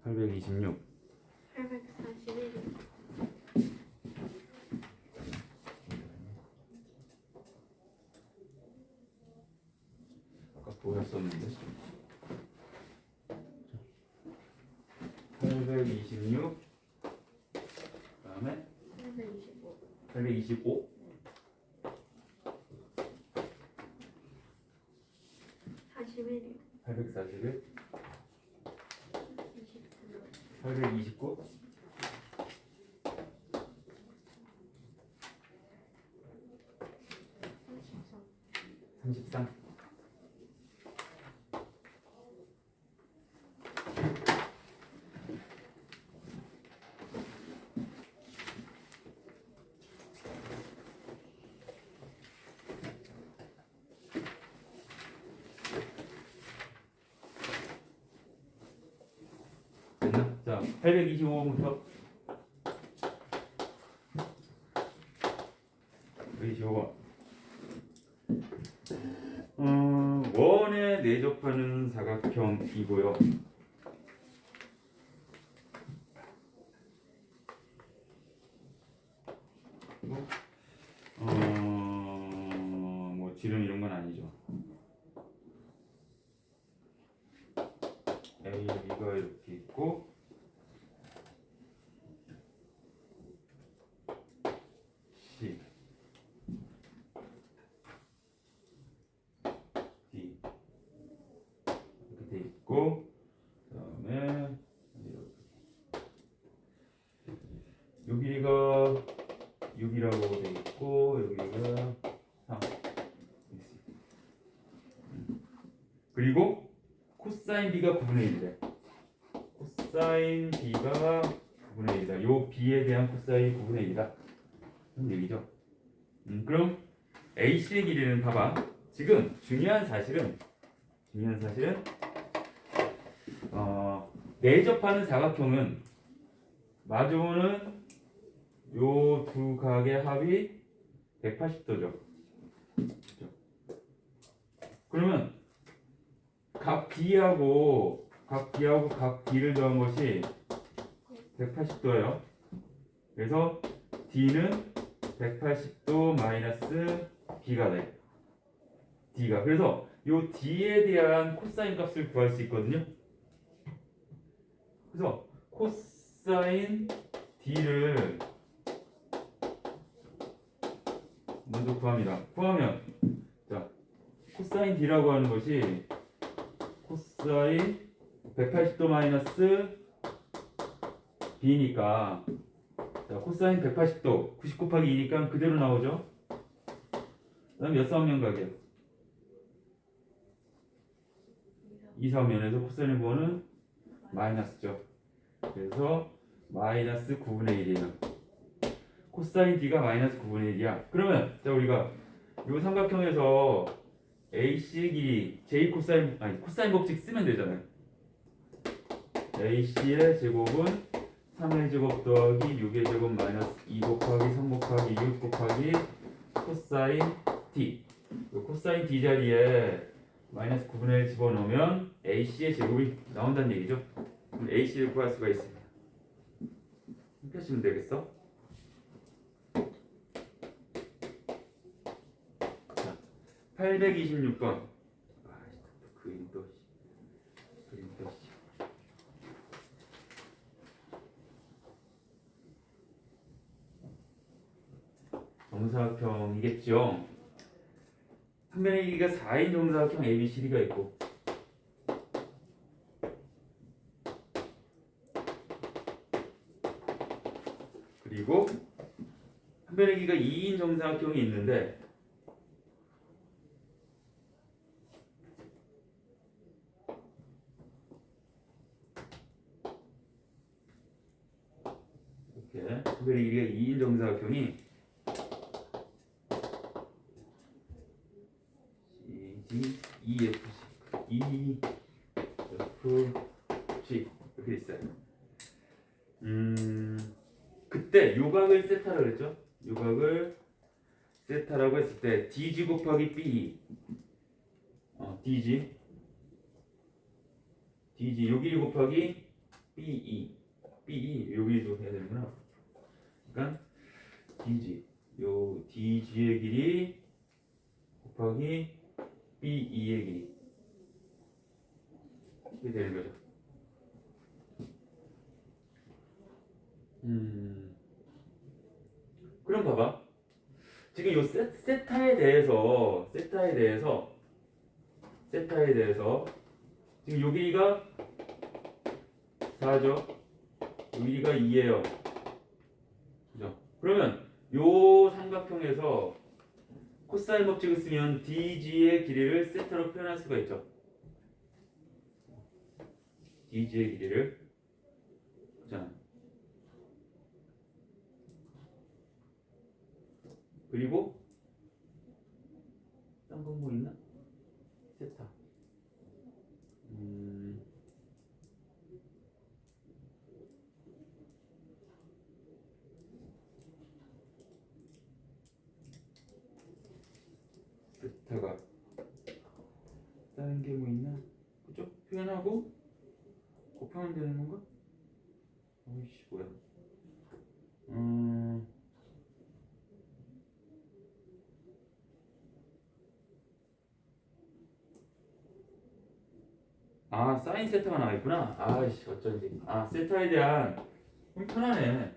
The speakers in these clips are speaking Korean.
826 841. 아까 보였었는데 826 그다음에 825. 825 41이요. 841 29. 829 33 됐나? 자, 825번부터 825번 원에 내접하는 사각형이고요. 뭐 지름 이런 건 아니죠. A, B가 이렇게 있고 C, D 이렇게 돼 있고 그다음에 요 길이가 6이라고 돼 있고 여기가 3 그리고 코사인 B가 9분의 1이래. 코사인 B가 9분의 1이다. 요 B에 대한 코사인 9분의 1이다. 그런 얘기죠. 그럼 AC의 길이는 봐봐. 지금 중요한 사실은 내접하는 사각형은 마주보는 요 두 각의 합이 180도죠. 그러면 각 B하고 각 D를 더한 것이 180도예요. 그래서 D는 180도 마이너스 B가 돼. D가. 그래서 요 D에 대한 코사인 값을 구할 수 있거든요. 그래서 코사인 D를 먼저 구합니다. 구하면 자 코사인 D라고 하는 것이 코사인 180도 마이너스 B니까 자 코사인 180도 90 곱하기 2니까 그대로 나오죠. 그 다음 몇 사면각이에요? 2사면에서 코사인을 구하는 마이너스죠. 그래서 마이너스 9분의 1이에요. 코사인 D가 마이너스 9분의 1이야. 그러면 자 우리가 요 삼각형에서 AC의 길이 J 코사인 코사인 법칙 쓰면 되잖아요. AC의 제곱은 3의 제곱 더하기 6의 제곱 마이너스 2 곱하기 3 곱하기 6 곱하기 코사인 D. 코사인 D 자리에 마이너스 9분의 1 집어넣으면 AC의 제곱이 나온다는 얘기죠. 그럼 AC를 구할 수가 있습니다. 이렇게 하시면 되겠어? 자, 826번. 그림 또. 정사각형이겠죠. 한 변의 길이가 4인 정사각형 ABCD가 있고 그리고 한 변의 길이가 2인 정사각형이 있는데 이렇게 한 변의 길이가 2인 정사각형이 EFG 이렇게 있어요. 그때 요각을 세타라고 그랬죠? 요각을 세타라고 했을 때 DG 곱하기 B DG 요 길이 곱하기 B BE 여기도 해야 되는구나. 그러니까 DG 요 DG의 길이 곱하기 BE의 길이 이게 되는 거죠. 그럼 봐봐. 지금 요 세타에 대해서 지금 요 길이가 4죠. 요 길이가 2예요. 그죠? 그러면 요 삼각형에서 코사인 법칙을 쓰면 DG의 길이를 세타로 표현할 수가 있죠. DG의 길이를. 그잖아. 그리고 딴 건 뭐 있나? 세타. 세타가 다른 게 뭐 있나? 그죠? 표현하고 곱하면 되는 건가? 어이씨 뭐야? 아 사인 세타가 나와 있구나. 아이씨 어쩐지. 아 세타에 대한 편하네.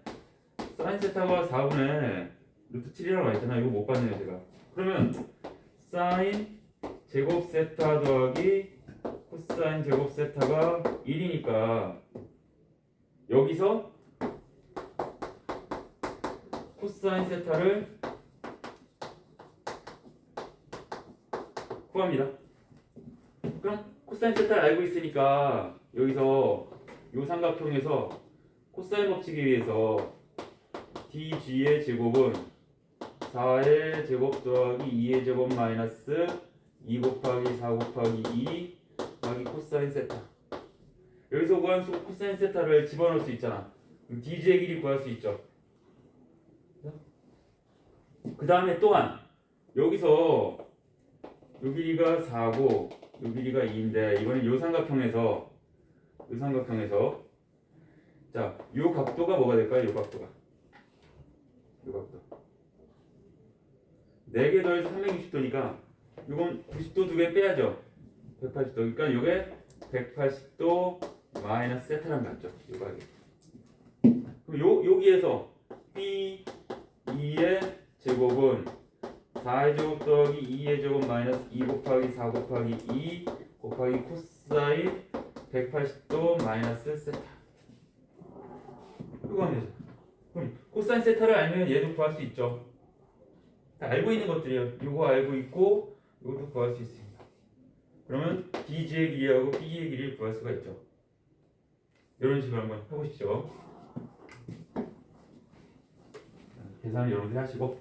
사인 세타가 4분의 루트 7이라고 나와 있잖아. 이거 못 봤네요 제가. 그러면 사인 제곱 세타 더하기 코사인 제곱 세타가 1이니까 여기서 코사인 세타를 구합니다. 그럼 코사인 세타를 알고 있으니까 여기서 요 삼각형에서 코사인 법칙에 의해서 DG의 제곱은 4의 제곱 더하기 2의 제곱 마이너스 2 곱하기 4 곱하기 2 더하기 코사인 세타. 여기서 구한 코사인 세타를 집어넣을 수 있잖아. 그럼 DG의 길이 구할 수 있죠. 그 다음에 또한 여기서 요 길이가 4고 요 길이가 2인데 이거는 요 삼각형에서 자, 요 각도가 뭐가 될까요? 요 각도 4개 더해서 360도니까 이건 90도 2개 빼야죠. 180도. 그러니까 요게 180도 마이너스 세타랑 같죠. 요 각이. 그럼 여기에서 B2의 제곱은 4의 제곱 더하기 2의 제곱 마이너스 2 곱하기 4 곱하기 2 곱하기 코사인 180도 마이너스 세타. 이거 하면 되죠. 그럼 코사인 세타를 알면 얘도 구할 수 있죠. 다 알고 있는 것들이에요. 이거 알고 있고 이것도 구할 수 있습니다. 그러면 DG의 길이하고 BE의 길이를 구할 수가 있죠. 이런 식으로 한번 해보시죠. 계산을 여러분들이 하시고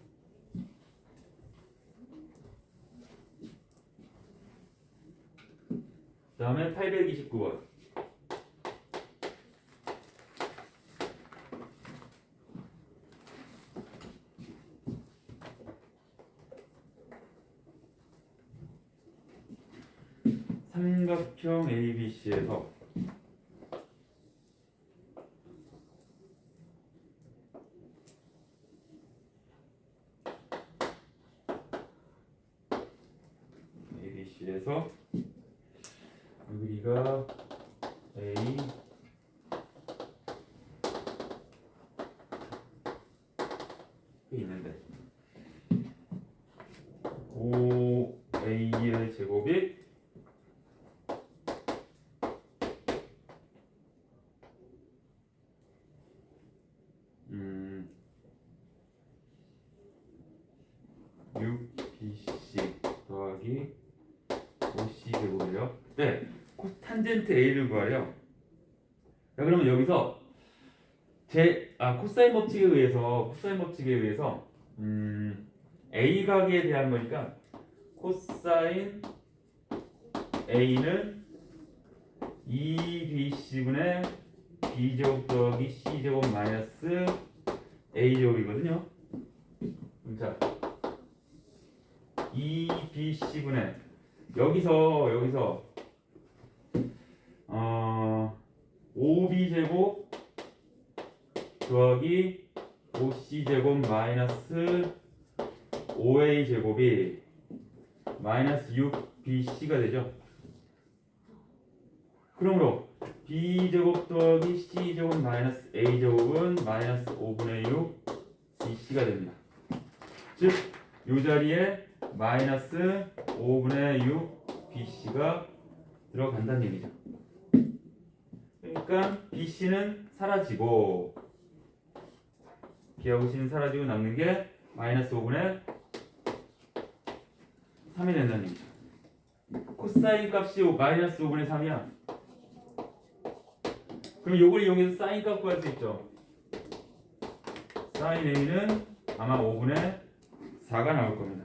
그 다음에 829번 삼각형 ABC에서 여기가 A 있는데 5A의 제곱이 6BC 더하기 5C 제곱이요. 네, 탄젠트 A를 구하려. 자, 그러면 여기서 코사인 법칙에 의해서 A 각에 대한 거니까 코사인 A는 2BC분의 B제곱 더하기 C제곱 마이너스 A제곱이거든요. 자, 2BC분의 여기서 5B C제곱 더하기 5C제곱 마이너스 5A제곱이 마이너스 6BC가 되죠. 그러므로 B제곱 더하기 C제곱 마이너스 A제곱은 마이너스 5분의 6 BC가 됩니다. 즉, 이 자리에 마이너스 5분의 6 BC가 들어간다는 얘기죠. 그러니까 BC는 사라지고 B하고 C는 사라지고 남는 게 마이너스 5분의 3이 된다는 얘기죠. 코사인 값이 마이너스 5분의 3이야. 그럼 이걸 이용해서 사인 값 구할 수 있죠. 사인 A는 아마 5분의 4가 나올 겁니다.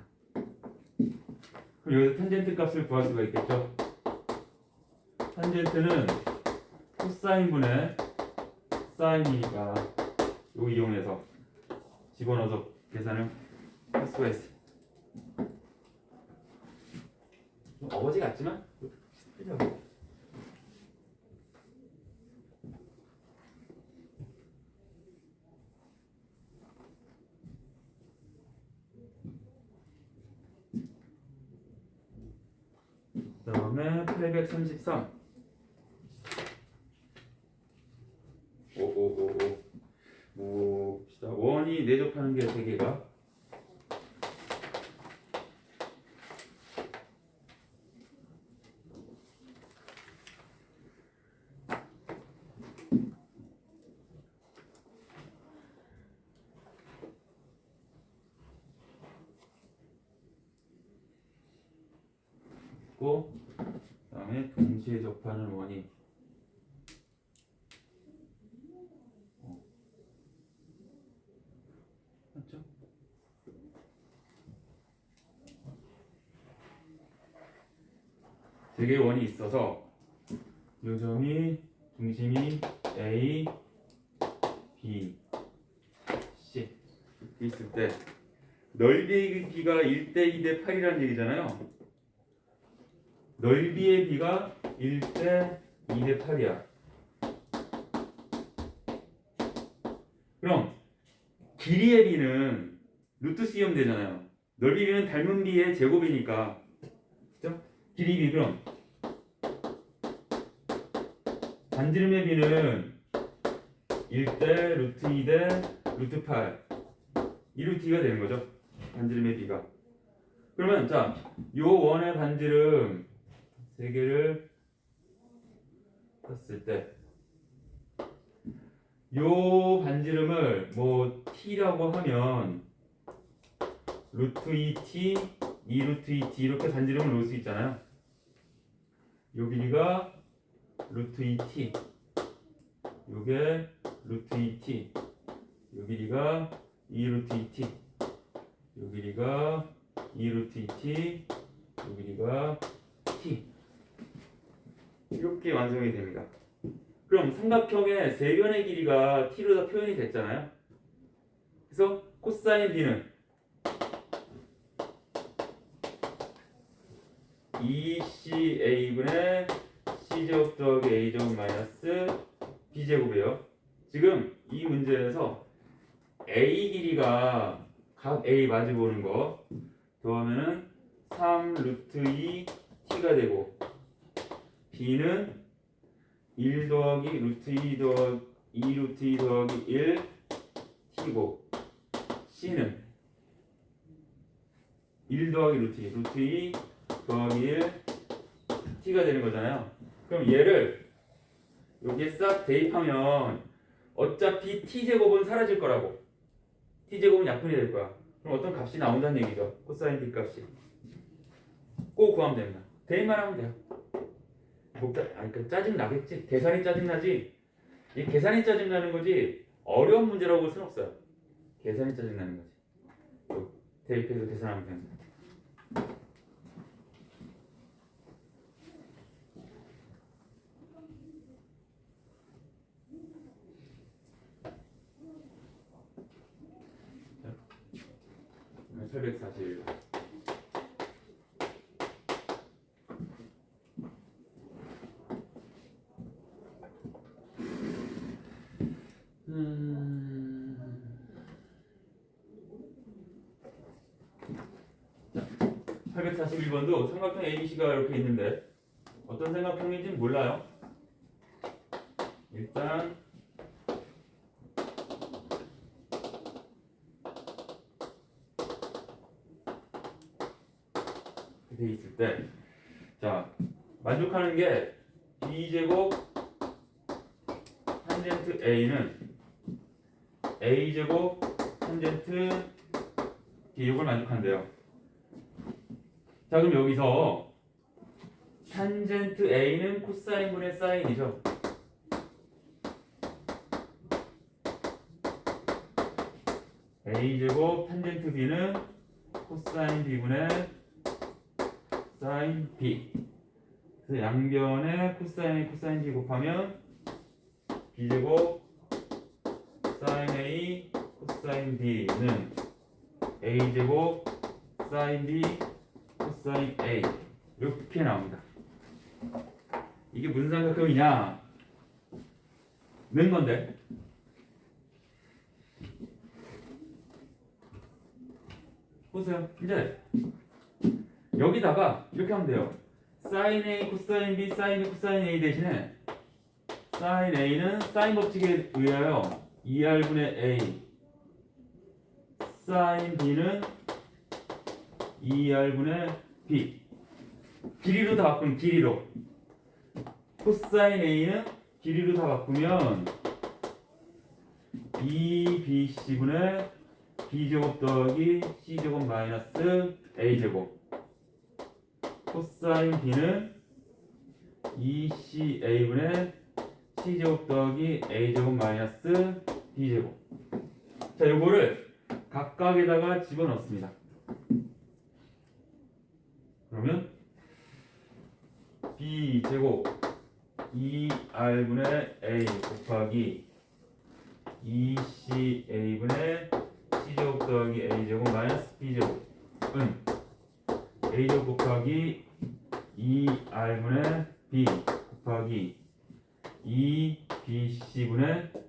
그럼 여기서 탄젠트 값을 구할 수가 있겠죠. 탄젠트는 코사인분의 사인이니까 이거 이용해서 집어넣어서 계산을 할 수가 있어요. 좀 어거지 같지만 풀자고. 그 다음에 833 봅시다. 원이 내접하는 게 3개가 있고, 그 다음에 동시에 접하는 원이 맞죠? 세 개의 원이 있어서 요점이 중심이 A, B, C 있을 때 넓이의 B가 1대 2대 8이라는 얘기잖아요. 넓이의 B가 1대 2대 8이야. 그럼 길이의 B는 루트 C면 되잖아요. 넓이 B는 닮은 B의 제곱이니까. 그죠? 길이 B 그럼 반지름의 B는 1대 루트 2대 루트 8 2루트 2가 되는 거죠. 반지름의 B가. 그러면 자, 요 원의 반지름 3개를 떴을 때 요 반지름을 뭐 t라고 하면 루트 2t, 2루트 2t 이렇게 반지름을 놓을 수 있잖아요. 요 길이가 루트 2t, 요게 루트 2t, 요 길이가 2루트 2t, 요 길이가 2루트 2t, 요 길이가 t. 이렇게 완성이 됩니다. 그럼 삼각형의 세 변의 길이가 t로 다 표현이 됐잖아요. 그래서 코사인 b는 2ca분의 c제곱 더하기 a제곱 마이너스 b제곱이에요. 지금 이 문제에서 a 길이가 각 a 마주보는 거 더하면은 3 루트 2 t가 되고 b는 1 더하기 루트 2 더하기 2 루트 2 더하기 1 t고 c는 1 더하기 루트 2 루트 2 더하기 1 t가 되는 거잖아요. 그럼 얘를 여기에 싹 대입하면 어차피 t제곱은 사라질 거라고. t제곱은 약분이 될 거야. 그럼 어떤 값이 나온다는 얘기죠. 코사인 b 값이. 꼭 구하면 됩니다. 대입만 하면 돼요. 그러니까 짜증 나겠지. 계산이 짜증 나지. 이 계산이 짜증 나는 거지. 어려운 문제라고 볼 수는 없어요. 계산이 짜증 나는 거지. 대입해서 계산하면 됩니다. 자, 841. 자, 841번도 삼각형 ABC가 이렇게 있는데 어떤 삼각형인지는 몰라요. 일단 돼 있을 때, 자, 만족하는 게 b제곱 탄젠트 a는 a제곱 탄젠트 b 이걸 만족한대요. 자, 그럼 여기서 탄젠트 a는 코사인분의 사인이죠. a제곱 탄젠트 b는 코사인 b분의 사인 b. 그래서 양변에 코사인 b 곱하면 b제곱 사인 a 코사인 b는 a제곱 사인 b 코사인 a 이렇게 나옵니다. 이게 무슨 삼각형이냐? 는 건데 보세요. 이제 여기다가 이렇게 하면 돼요. 사인 A 코사인 B 사인 B 코사인 A 대신에 사인 A는 사인 법칙에 의하여 2R분의 A, 사인 B는 2R분의 B. 길이로 다 바꾸면 길이로. 코사인 A는 길이로 다 바꾸면 2BC분의 B제곱 더하기 C제곱 마이너스 A제곱. 코사인 B는 2CA분의 C제곱 더하기 A제곱 마이너스 B제곱. 자, 요거를 각각에다가 집어넣습니다. 그러면 B제곱 2R분의 A 곱하기 2CA분의 C제곱 더하기 A제곱 마이너스 B제곱은 A제곱 곱하기 2R분의 B 곱하기 2BC분의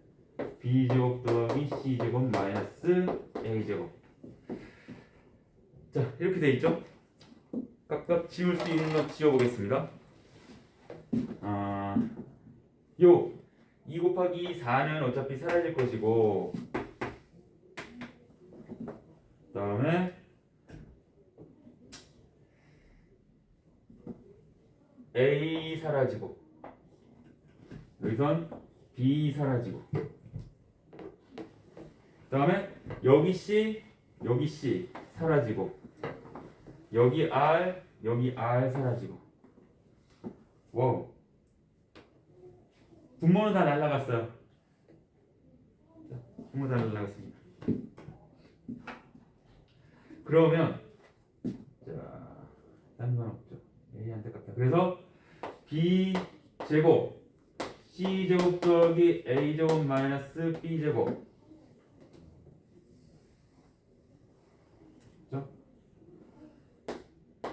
B제곱 더하기 C제곱 마이너스 A제곱. 자, 이렇게 돼 있죠? 각각 지울 수 있는 것 지워보겠습니다. 요 2 곱하기 4는 어차피 사라질 것이고, 그 다음에 A 사라지고, 여기선 B 사라지고, 그 다음에 여기 C 사라지고, 여기 R 사라지고. 와우, 분모는 다 날라갔어요. 자, 분모 다 날라갔습니다. 그러면 자, 딴 건 없죠. A한테 값다. 그래서 B제곱 C제곱 더하기 A제곱 마이너스 B제곱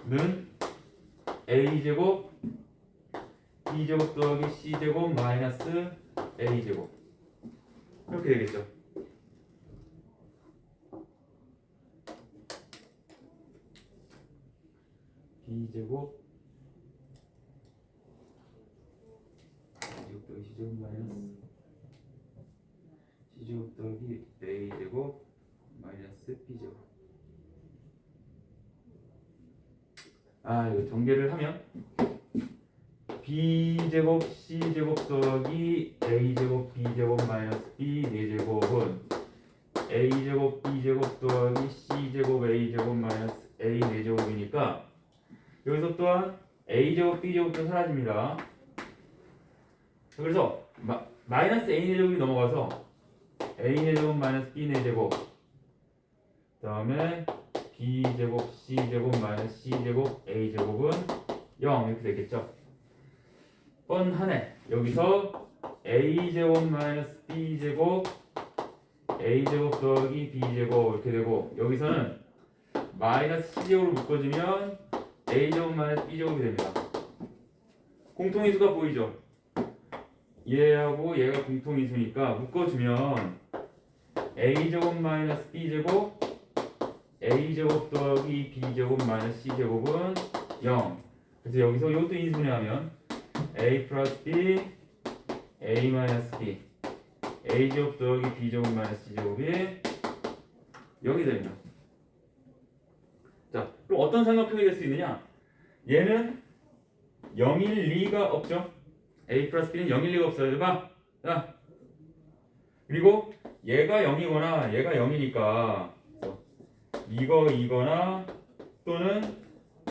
는 A제곱 B제곱 더하기 C제곱 마이너스 A제곱 이렇게 되겠죠. B제곱 B제곱 더하기 C제곱 마이너스 C제곱 더하기 A제곱 마이너스 B제곱. 이거 전개를 하면 B제곱 C제곱 더하기 A제곱 B제곱 마이너스 B 4제곱은 A제곱 B제곱 더하기 C제곱 A제곱 마이너스 A 4제곱이니까 여기서 또한 A제곱 B제곱도 사라집니다. 그래서 마이너스 A 4제곱이 넘어가서 A 4제곱 마이너스 B 4제곱 그 다음에 B제곱 C제곱 마이너스 C제곱 A제곱은 0 이렇게 되겠죠. 뻔하네. 여기서 A제곱 마이너스 B제곱 A제곱 더하기 B제곱 이렇게 되고, 여기서는 마이너스 C제곱으로 묶어주면 A제곱 마이너스 B제곱이 됩니다. 공통인수가 보이죠? 얘하고 얘가 공통인수니까 묶어주면 a제곱 마이너스 b제곱 a제곱 더하기 b제곱 마이너스 c제곱은 0. 그래서 여기서 이것도 인수분해하면 a 플러스 b a 마이너스 b a제곱 더하기 b제곱 마이너스 c제곱이 0이 됩니다. 자, 그럼 어떤 삼각형이 될 수 있느냐? 얘는 0일 리가 없죠. a 플러스 b는 0일 리가 없어요. 봐. 자, 그리고 얘가 0이거나 얘가 0이니까 이거나 또는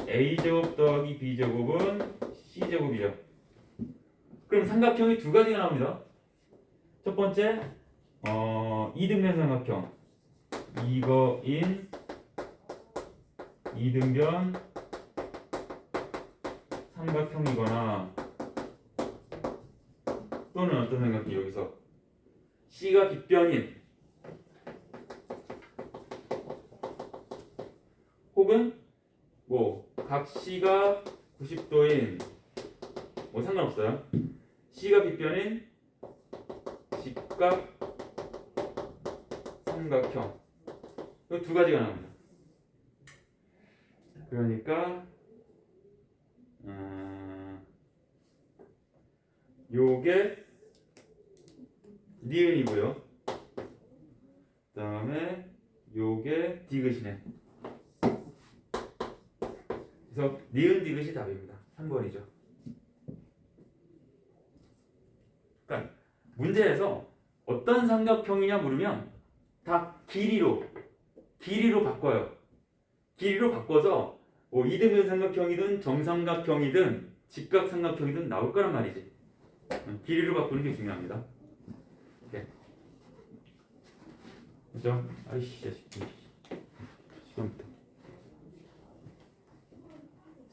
a제곱 더하기 b제곱은 c제곱이죠. 그럼 삼각형이 두 가지가 나옵니다. 첫 번째, 이등변 삼각형. 이거인 이등변 삼각형이거나 또는 어떤 삼각형이 여기서 C가 빗변인 혹은 뭐 각 C가 90도인 뭐 상관없어요. C가 빗변인 직각 삼각형 이 두 가지가 나옵니다. 그러니까 요게 니은이고요. 그 다음에 요게 디귿이네. 그래서 니은 디귿이 답입니다. 3번이죠. 그러니까 문제에서 어떤 삼각형이냐 물으면 다 길이로 바꿔요. 길이로 바꿔서 뭐 이등변 삼각형이든 정삼각형이든 직각삼각형이든 나올 거란 말이지. 길이로 바꾸는 게 중요합니다. 네. 그죠? 아이씨 자식. 시간부터.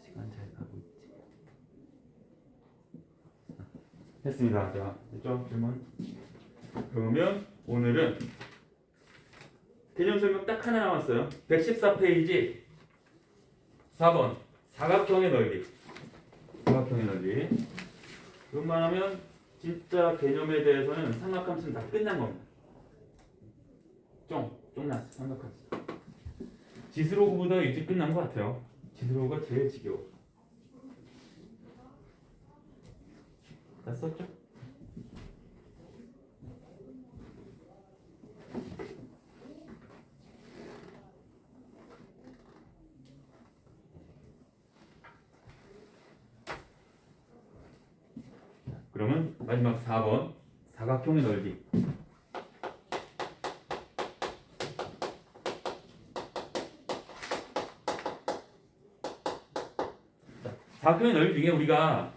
시간 잘 가고 있지. 했습니다. 자, 됐죠? 질문. 그러면 오늘은 개념 설명 딱 하나 남았어요. 114페이지 4번 사각형의 넓이. 사각형의 넓이. 이것만 하면 진짜 개념에 대해서는 삼각함수는 다 끝난 겁니다. 쫑났어 삼각함수. 지스로그보다 일찍 끝난 것 같아요. 지스로그가 제일 지겨워. 다 썼죠? 그러면 마지막 4번 사각형의 넓이. 사각형의 넓이 중에 우리가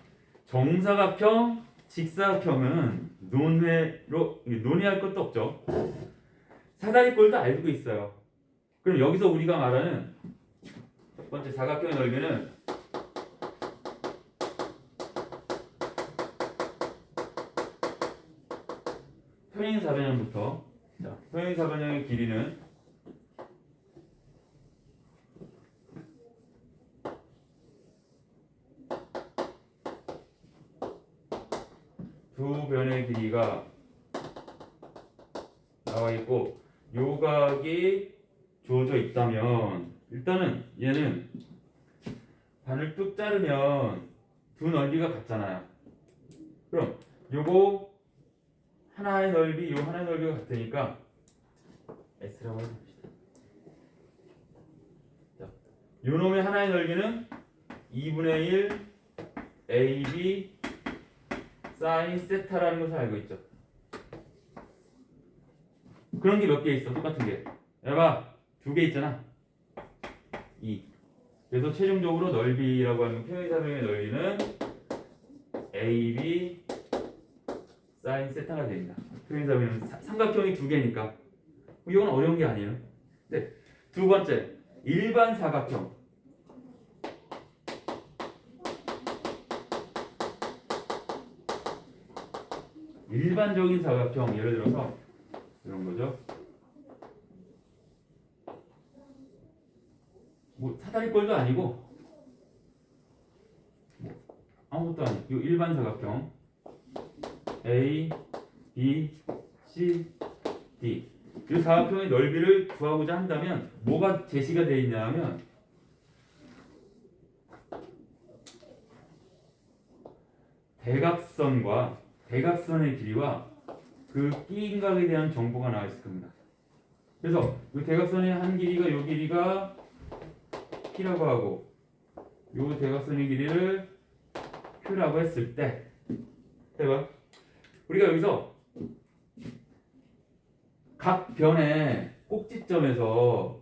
정사각형, 직사각형은 논의할 것도 없죠. 사다리꼴도 알고 있어요. 그럼 여기서 우리가 말하는 첫 번째 사각형의 넓이는 평행사변형부터. 자, 평행사변형의 길이는 두 변의 길이가 나와 있고 요각이 주어져 있다면 일단은 얘는 반을 뚝 자르면 두 넓이가 같잖아요. 그럼 요거 하나의 넓이, 요 하나의 넓이가 같으니까 S라고 해봅시다. 자, 요 놈의 하나의 넓이는 2분의 1 AB 사인 세타라는 것을 알고 있죠. 그런 게 몇 개 있어, 똑같은 게. 봐봐, 두 개 있잖아. 2. 그래서 최종적으로 넓이라고 하는 평행사변의 넓이는 AB 사인 세타가 됩니다. 평행사변은 삼각형이 두 개니까 이건 어려운 게 아니에요. 네. 두 번째 일반 사각형. 일반적인 사각형 예를 들어서 이런 거죠. 뭐 사다리꼴도 아니고 뭐 아무것도 아니고 이 일반 사각형. A, B, C, D. 이 사각형의 넓이를 구하고자 한다면 뭐가 제시가 되어 있냐면 대각선과 대각선의 길이와 그 끼인각에 대한 정보가 나와 있을 겁니다. 그래서 이 대각선의 한 길이가 요 길이가 P라고 하고 요 대각선의 길이를 Q라고 했을 때 해봐. 우리가 여기서 각 변의 꼭지점에서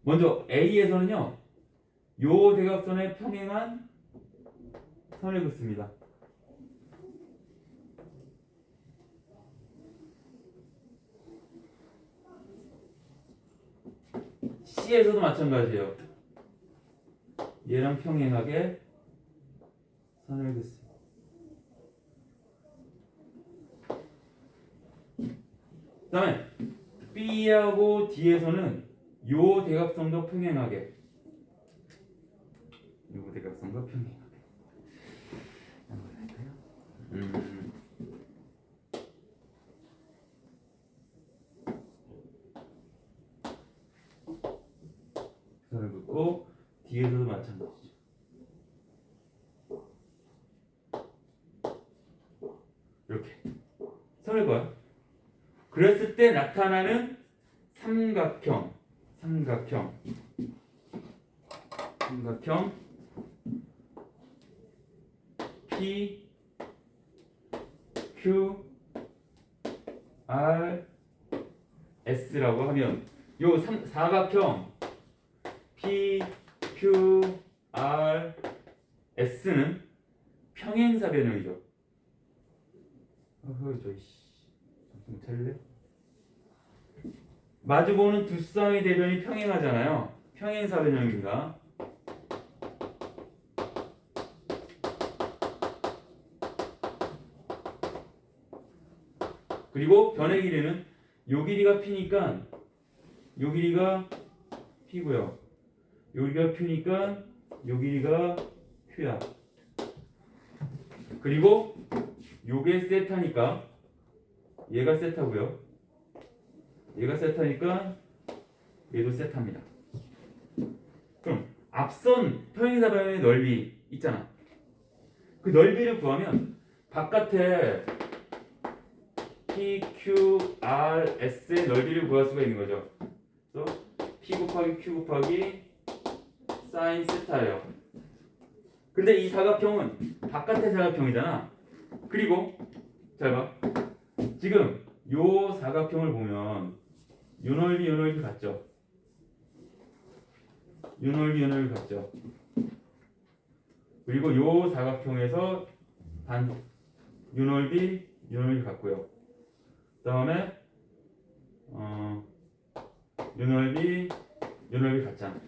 먼저 A에서는요 요 대각선에 평행한 선을 긋습니다. C에서도 마찬가지예요. 얘랑 평행하게 선을 긋습니다. 그 다음에 B하고 D에서는 요 대각선도 평행하게 요 대각선과 평행하게 한번 할까요? 선을 긋고 D에서도 마찬가지죠. 이렇게 선을 그어요. 그랬을 때 나타나는 삼각형 P, Q, R, S라고 하면 요 사각형 P, Q, R, S는 평행사 변형이죠. 정신 차릴래? 마주보는 두 쌍의 대변이 평행하잖아요. 평행사 변형입니다. 그리고 변의 길이는 요 길이가 P니까 요 길이가 P고요. 요 길이가 Q니까 요 길이가 Q야. 그리고 요게 세타니까 얘가 세타고요. 얘가 세타니까 얘도 세타입니다. 그럼 앞선 평행사 변형의 넓이 있잖아. 그 넓이를 구하면 바깥에 P, Q, R, S의 넓이를 구할 수가 있는 거죠. 그래서 P 곱하기 Q 곱하기 사인 세타예요. 근데 이 사각형은 바깥의 사각형이잖아. 그리고 잘 봐. 지금 요 사각형을 보면 요 넓이 같죠? 요 넓이 같죠? 그리고 요 사각형에서 요 넓이 같고요. 그 다음에 요 넓이 같잖아.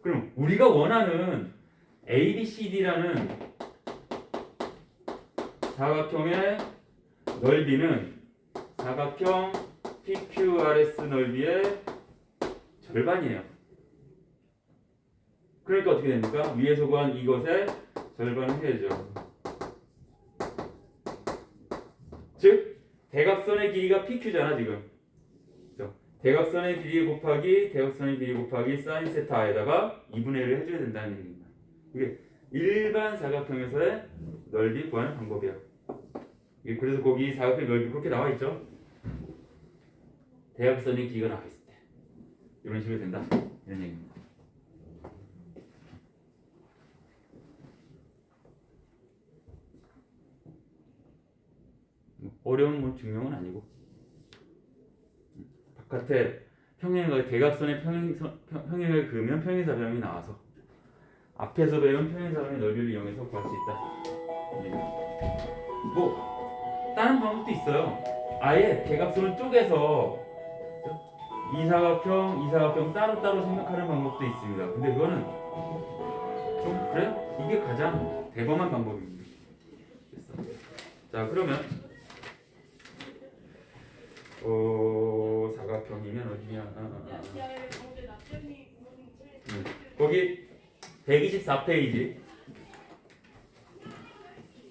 그럼 우리가 원하는 ABCD라는 사각형의 넓이는 사각형 PQRS 넓이의 절반이에요. 그러니까 어떻게 됩니까? 위에서 구한 이것의 절반을 해야죠. 즉 대각선의 길이가 PQ잖아 지금. 대각선의 길이 곱하기 사인 세타에다가 2분의 1을 해줘야 된다는 얘기입니다. 이게 일반 사각형에서의 넓이 구하는 방법이에요. 그래서 거기 사각형의 넓이 그렇게 나와 있죠. 대각선의 길이가 나와 있을 때 이런 식으로 된다 이런 얘기입니다. 어려운 증명은 아니고 바깥에 대각선의 평행을 그으면 평행사 변형이 나와서 앞에서 배운 평행사 변형의 넓이를 이용해서 구할 수 있다. 뭐 다른 방법도 있어요. 아예 대각선을 쪼개서 이 사각형 따로따로 생각하는 방법도 있습니다. 근데 그거는 좀 그래? 이게 가장 대범한 방법입니다. 됐어. 자 그러면 사각형이면 어디냐? 거기 124페이지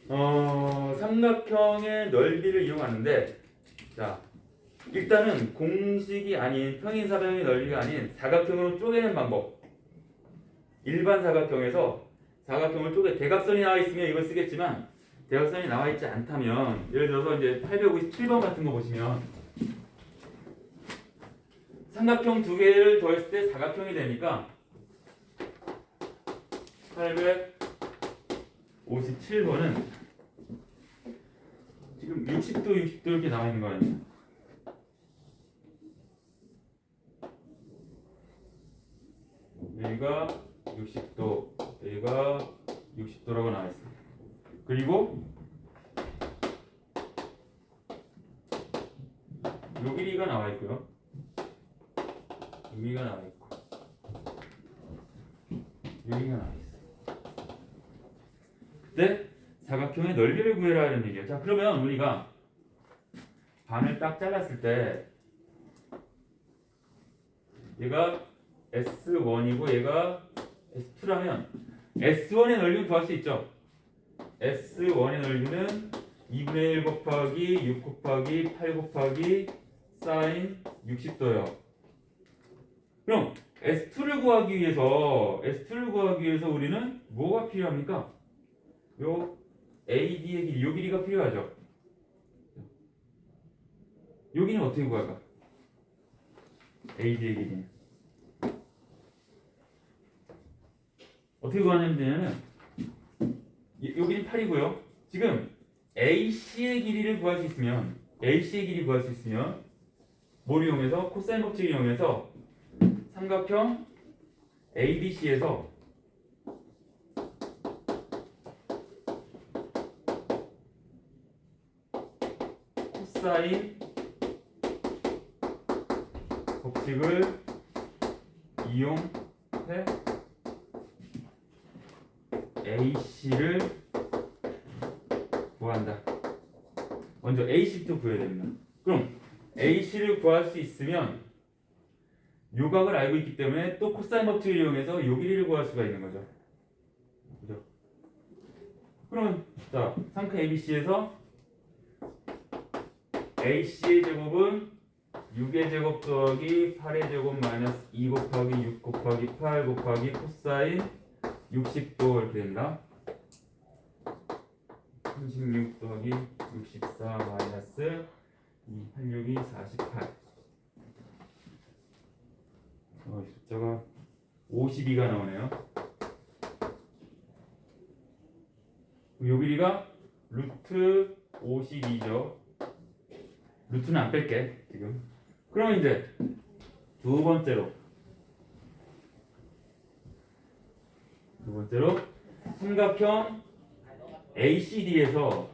삼각형의 넓이를 이용하는데, 자, 일단은 공식이 아닌 평행사변의 넓이가 아닌 사각형으로 쪼개는 방법. 일반 사각형에서 사각형을 쪼개 대각선이 나와 있으면 이걸 쓰겠지만 대각선이 나와 있지 않다면, 예를 들어서 이제 857번 같은 거 보시면 삼각형 두 개를 더했을 때 사각형이 되니까 857번은 지금 60도 60도 이렇게 나와 있는 거 아니에요? 여기가 60도, 여기가 60도라고 나와 있어요. 그리고 요 길이가 나와 있고요. 여기가 나와 있고 여기가 나와 있어요. 그때 사각형의 넓이를 구해라 하는 얘기예요. 자, 그러면 우리가 반을 딱 잘랐을 때 얘가 S1이고 얘가 S2라면 S1의 넓이는 구할 수 있죠. S1의 넓이는 2분의 1 곱하기 6 곱하기 8 곱하기 사인 60도예요. 그럼 S2를 구하기 위해서 우리는 뭐가 필요합니까? 요 AD의 길이, 요 길이가 필요하죠. 여기는 어떻게 구할까? AD의 길이는 어떻게 구하냐면 여기는 8이고요. 지금 AC의 길이를 구할 수 있으면 뭘 이용해서? 코사인 법칙을 이용해서 삼각형 ABC에서 코사인 법칙을 이용해 AC를 구한다. 먼저 AC부터 구해야 됩니다. 그럼 AC를 구할 수 있으면 요각을 알고 있기 때문에 또 코사인 법칙을 이용해서 요 길이를 구할 수가 있는 거죠. 그죠? 그러면 자, 삼각 ABC에서 AC의 제곱은 6의 제곱 더하기 8의 제곱 마이너스 2 곱하기 6 곱하기 8 곱하기 코사인 60도 이렇게 된다. 36 더하기 64 마이너스 2, 86이 48. 숫자가 52가 나오네요. 요 길이가 루트 52죠. 루트는 안 뺄게 지금. 그럼 이제 두 번째로 삼각형 ACD에서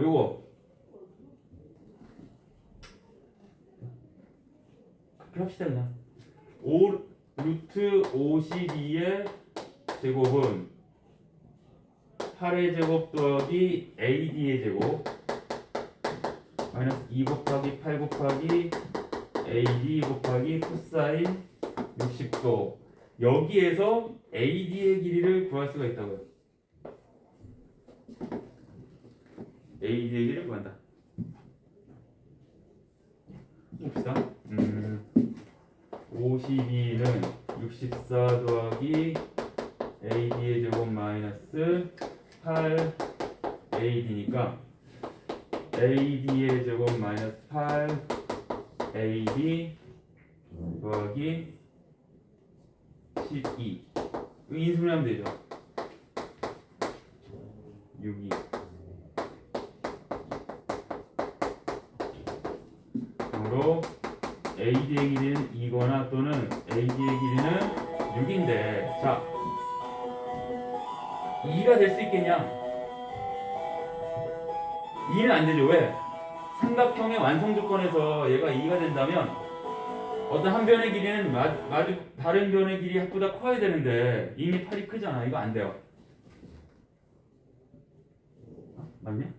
요거 그렇게 합시다 그냥. 루트 52의 제곱은 8의 제곱 더하기 AD의 제곱 마이너스 2 곱하기 8 곱하기 AD 곱하기 코사인 60도. 여기에서 AD의 길이를 구할 수가 있다고요. AD의 길이를 구한다. 봅시다. 52는 64 더하기 AD의 제곱 마이너스 8 AD니까 AD의 제곱 마이너스 8 AD 더하기 12. 인수분해하면 되죠. 6이. 그러므로 AD의 길이는 2거나 또는 AD의 길이는 6인데, 자, 2가 될 수 있겠냐? 2는 안 되죠. 왜? 삼각형의 완성 조건에서 얘가 2가 된다면 어떤 한 변의 길이는 마주 다른 변의 길이 합보다 커야 되는데 이미 8이 크잖아. 이거 안 돼요. 맞냐?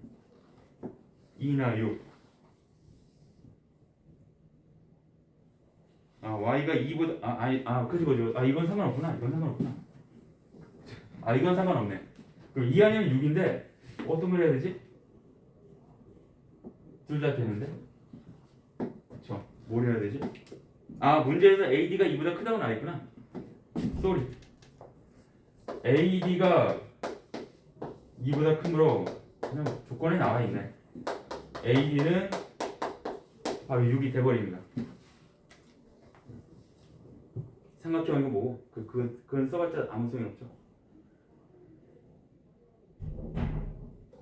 2나 6. y가 2보다 그지. 이건 상관없구나. 이건 상관없네. 그럼 2 아니면 6인데 어떤 걸 해야 되지? 둘 다 되는데. 그렇죠. 뭘 해야 되지? 문제에서 AD가 2보다 크다고 나와있구나. 쏘리. AD가 2보다 크므로 그냥 조건에 나와있네. AD는 바로 6이 돼버립니다. 삼각형 이거 뭐고? 그건 써봤자 아무 소용이 없죠.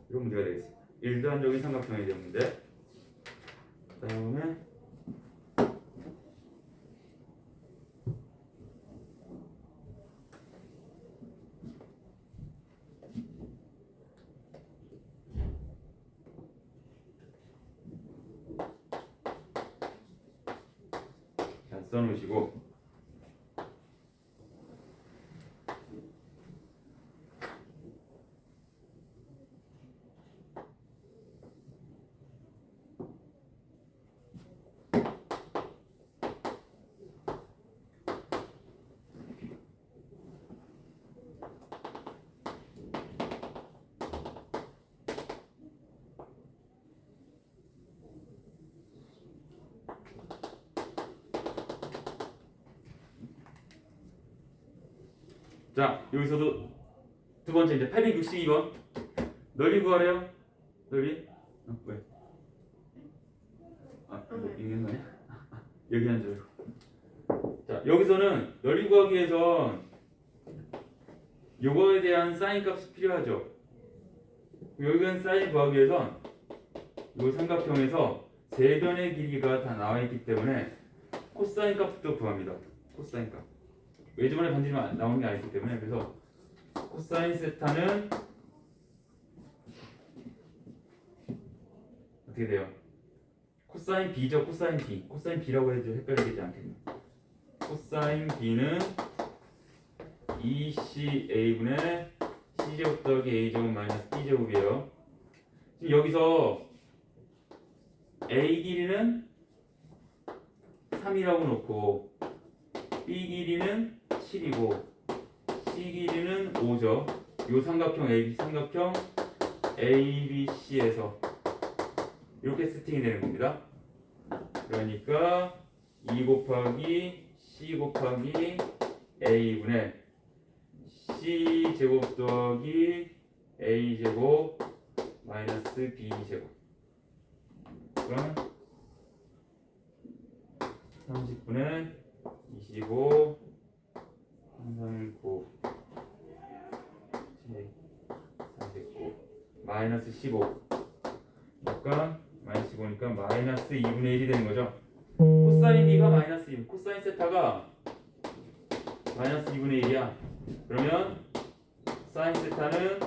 이런 문제가 되겠습니다. 일반적인 삼각형에 대한 문제. 그 다음에 자, 써놓으시고 자, 여기서도 두 번째 이제 862번 넓이 구하래요. 넓이? 왜? 이거 있는 거냐? 여기 앉아요. 자, 여기서는 넓이 구하기 위해서 요거에 대한 사인 값이 필요하죠. 여기는 사인 구하기 위해선 이 삼각형에서 세 변의 길이가 다 나와 있기 때문에 코사인 값도 구합니다. 코사인 값. 외접원의 반지름 나오는 게 아니기 때문에 그래서 코사인 세타는 어떻게 돼요? 코사인 B죠. 코사인 B. 코사인 B라고 해도 헷갈리지 않겠네요. 코사인 B는 2CA분의 C제곱 더하기 A제곱 마이너스 B제곱이에요. 지금 여기서 A 길이는 3이라고 놓고 B 길이는 7이고 C 길이는 5죠. 이 삼각형 ABC에서 이렇게 세팅이 되는 겁니다. 그러니까 2 곱하기 C 곱하기 A분의 C 제곱 더하기 A 제곱 마이너스 B 제곱. 그럼 30분의 25 339 49 마이너스 15. 그러니까 마이너스 15니까 마이너스 2분의 1이 되는 거죠. 코사인 B가 마이너스 2, 코사인 세타가 마이너스 2분의 1이야. 그러면 사인 세타는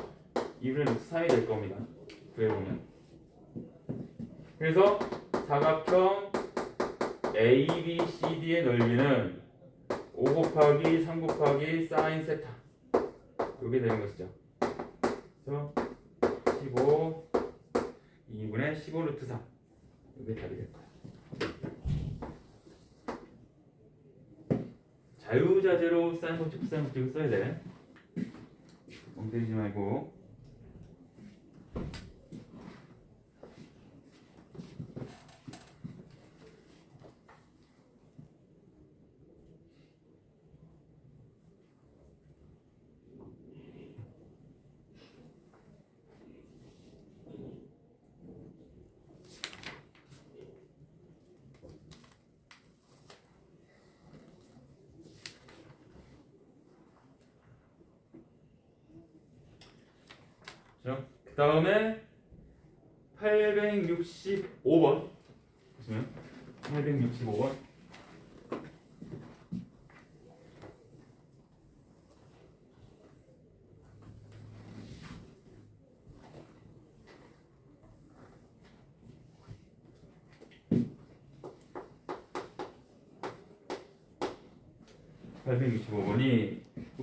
2분의 루트 3이 될 겁니다. 구해보면. 그래서 사각형 ABCD의 넓이는 5 곱하기 3 곱하기 사인 세타 이게 되는 것이죠. 그래서 15 2분의 15 루트 3 이게 답이 될 거예요. 자유자재로 사인 법칙, 코사인 법칙을 써야 돼. 멍때리지 말고. 그 다음에 865번 보시면 865번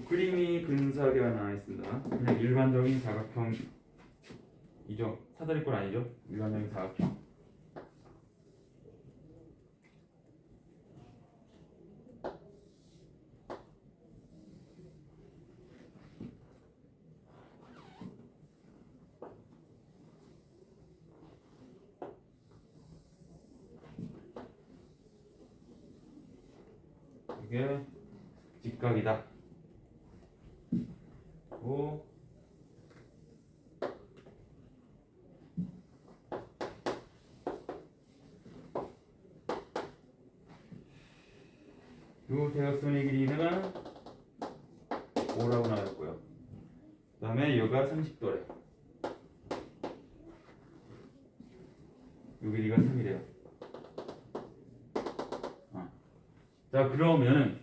그림이 근사하게 나와 있습니다. 그냥 일반적인 사각형이죠. 사다리꼴 아니죠? 일반적인 사각형. 그게 직각이다. 오. 요 대각선의 길이는 5라고 나왔고요. 그 다음에 여가 30도래. 요 길이가 3이래요. 자, 그러면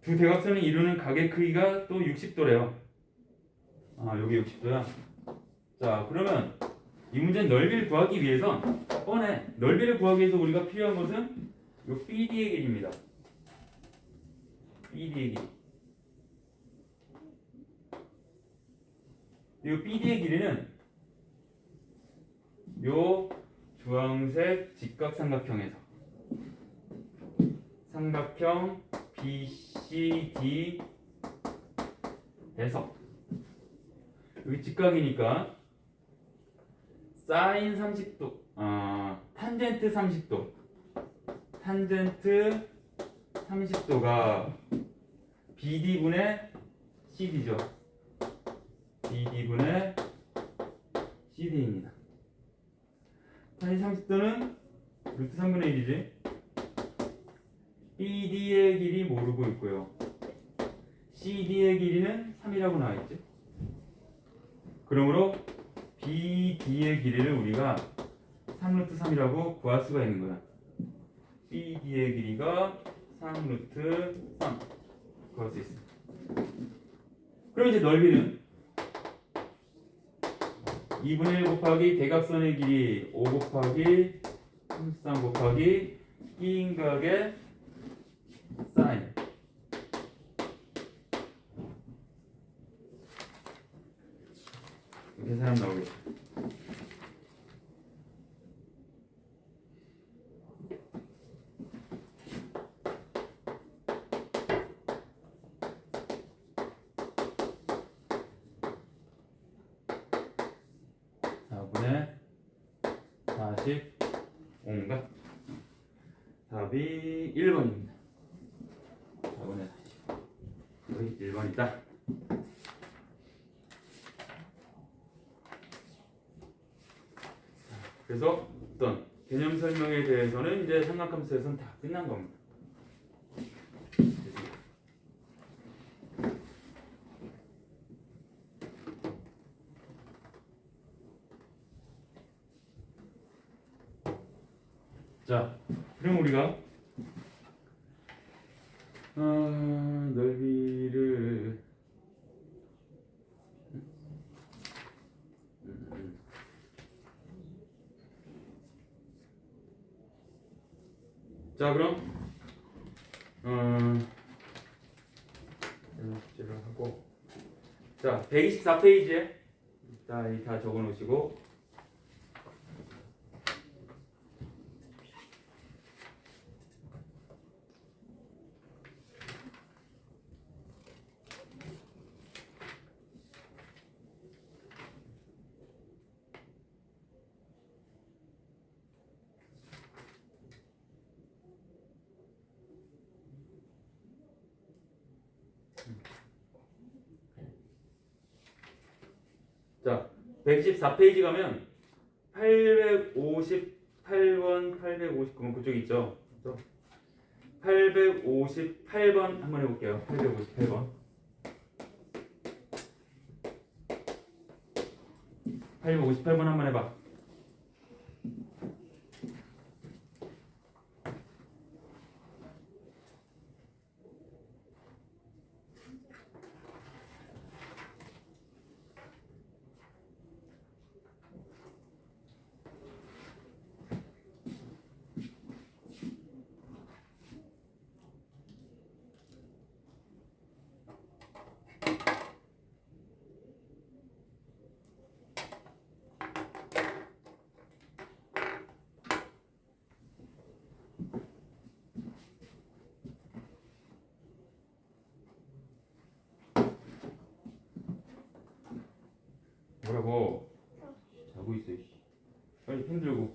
두 대각선을 이루는 각의 크기가 또 60도래요. 여기 60도야. 자, 그러면 이 문제는 넓이를 구하기 위해선 뻔해. 넓이를 구하기 위해서 우리가 필요한 것은 요 BD의 길이입니다. BD의 길이. 이 BD의 길이는 요 주황색 직각삼각형에서 삼각형 BCD에서 여기 직각이니까 사인 30도, 탄젠트 30도, 탄젠트 30도가 BD분의 CD죠. BD분의 CD입니다. 탄젠트 30도는 루트 3분의 1이지. BD의 길이 모르고 있고요. CD의 길이는 3이라고 나와있지. 그러므로 BD의 길이를 우리가 3루트 3이라고 구할 수가 있는 거야. BD의 길이가 3루트 3 구할 수 있어. 그럼 이제 넓이는 2분의 1 곱하기 대각선의 길이 5 곱하기 33 곱하기 B인각의 사인 계산하면 나오겠죠. (4분의 45인가) 답이 1번입니다. 4분의 40 거의 1번이다. 그래서 어떤 개념 설명에 대해서는 이제 삼각함수에서는 다 끝난 겁니다. 자, 그럼 우리가 넓이를 자, 그럼 이렇게 하고 자, 124페이지에 다 적어 놓으시고 자, 114페이지 가면 858번, 859번 그쪽 있죠? 858번 한번 해볼게요. 858번. 858번 한번 해봐. 뭐라고? 자고 있어. 빨리 펜 들고.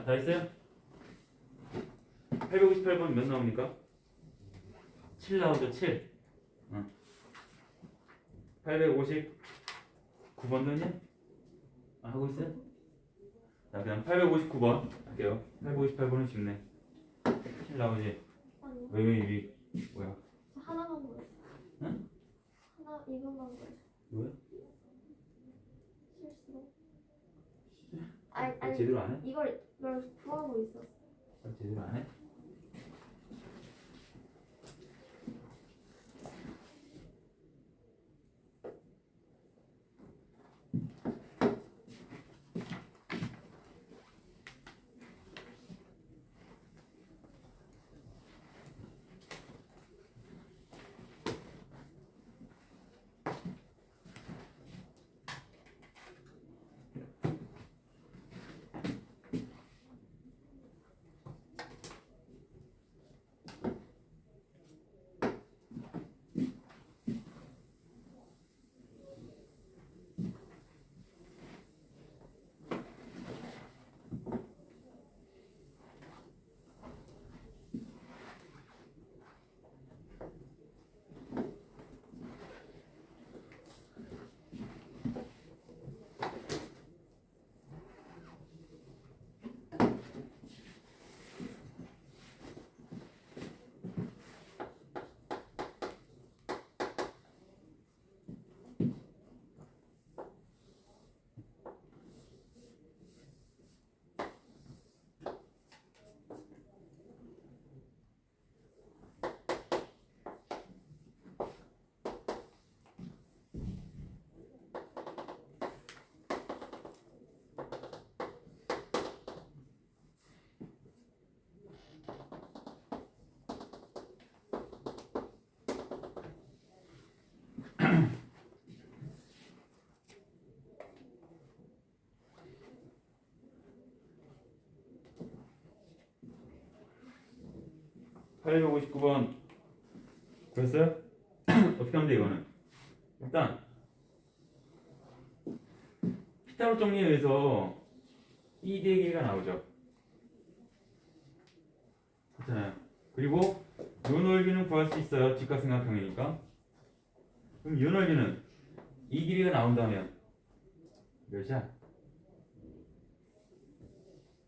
자, 다 했어요? 858번 몇 나옵니까? 7 나오죠, 7. 859번 됐냐? 하고 있어요? 자, 그냥 859번 할게요. 858번은 쉽네. 7 나오지? 아니요. 왜 뭐야? 저 하나만 보였어. 응? 하나 이것만 보였어. 뭐야? 실수로. 아니 제대로 안 해? 이걸 구하고 있었어. 제대로 안 해? (859번) 그랬어요? 어떻게 하면 돼 이거는? 일단 피타고 정리에 의해서 ED의 길이가 나오죠. 그렇잖아요. 그리고 요 넓이는 구할 수 있어요. 직각삼각형이니까. 그럼 요 넓이는 이 길이가 나온다면 몇이야?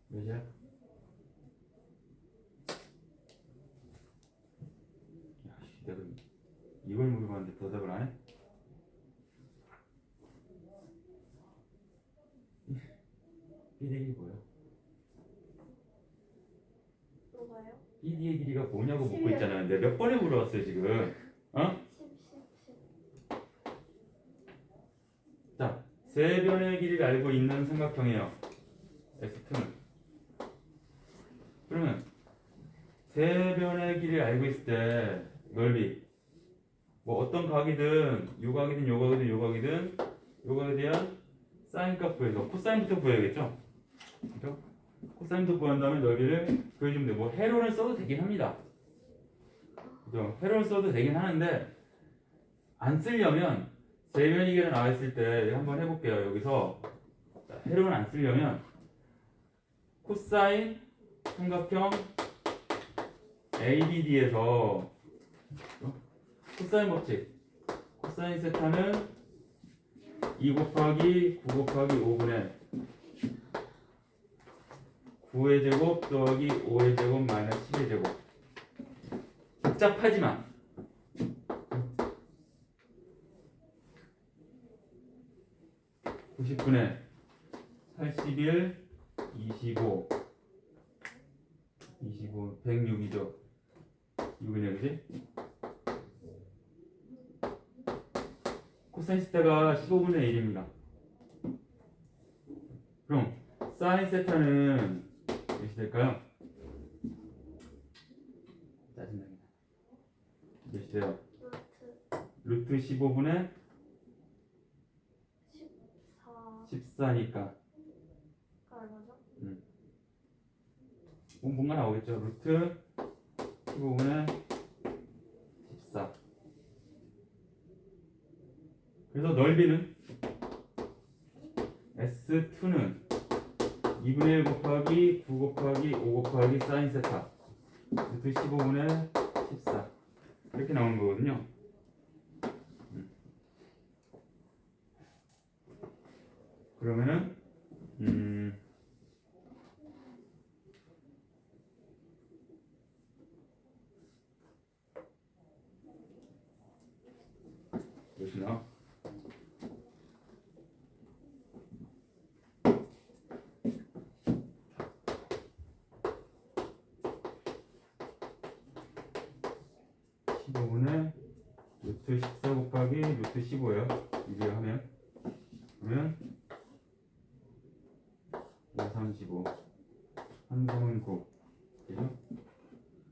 몇이야? 야씨, 내가 이걸 물어봤는데 대답을 안 해? BD의 길이 뭐야? 뭐가요? BD의 길이가 뭐냐고 묻고 10이요. 있잖아요. 내가 몇 번에 물어봤어요 지금. 어? 10. 자, 세 변의 길이를 알고 있는 삼각형이에요. X2는. 그러면 세 변의 길이를 알고 있을 때 넓이 뭐 어떤 각이든 요 각이든 요 각이든 요 각이든 요 각에 대한 사인 값 구해서 코사인부터 구해야겠죠? 그죠? 코사인부터 구한 다음에 넓이를 구해주면 되고 회로를 써도 되긴 합니다. 그죠? 회로를 써도 되긴 하는데 안 쓰려면 세 변의 길이가 나와 있을 때 한번 해볼게요. 여기서 자, 회로는 안 쓰려면 코사인 삼각형 ABD에서 코사인 법칙 코사인 세타는 2 곱하기 9 곱하기 5분의 9의 제곱 더하기 5의 제곱 마이너스 10의 제곱. 복잡하지만 90분의 81 25 106이죠. 6이네 그지? 코사인 세타가 15분의 1입니다. 그럼 사인 세타는 몇이 될까요? 짜증나게 몇이 돼요? 루트 15분의 14가 14니까 얼마죠? 뭔가 나오겠죠. 루트 15분의 14. 그래서 넓이는 S2는 2분의 1 곱하기 9 곱하기 5 곱하기 사인 세타 루트 15분의 14 이렇게 나오는 거거든요. 그러면은 몇이나? 루트 14 곱하기 루트 15예요. 이게 하면 그러면 5, 35 한 3은 9 그죠?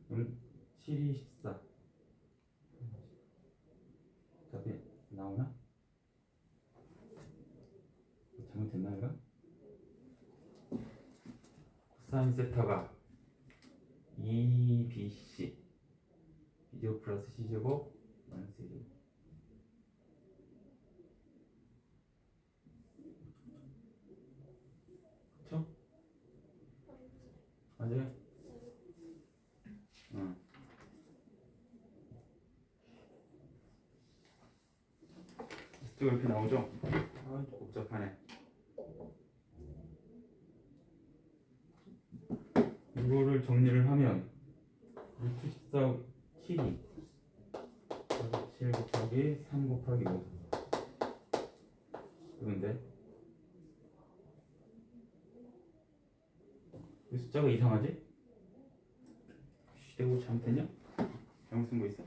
그럼 7이 14 답이 나오나? 잘못됐나 이거? 코사인 세타가 2bc 비디오 플러스 c제곱 마이너스 1 그쵸? 맞아요? 응. 또 이렇게 나오죠? 아, 복잡하네. 이거를 정리를 하면 루트 14 7이 7 곱하기 3 곱하기 5 그런데 이 숫자가 이상하지? 내가 잘못했냐? 잘못 쓴 거 있어?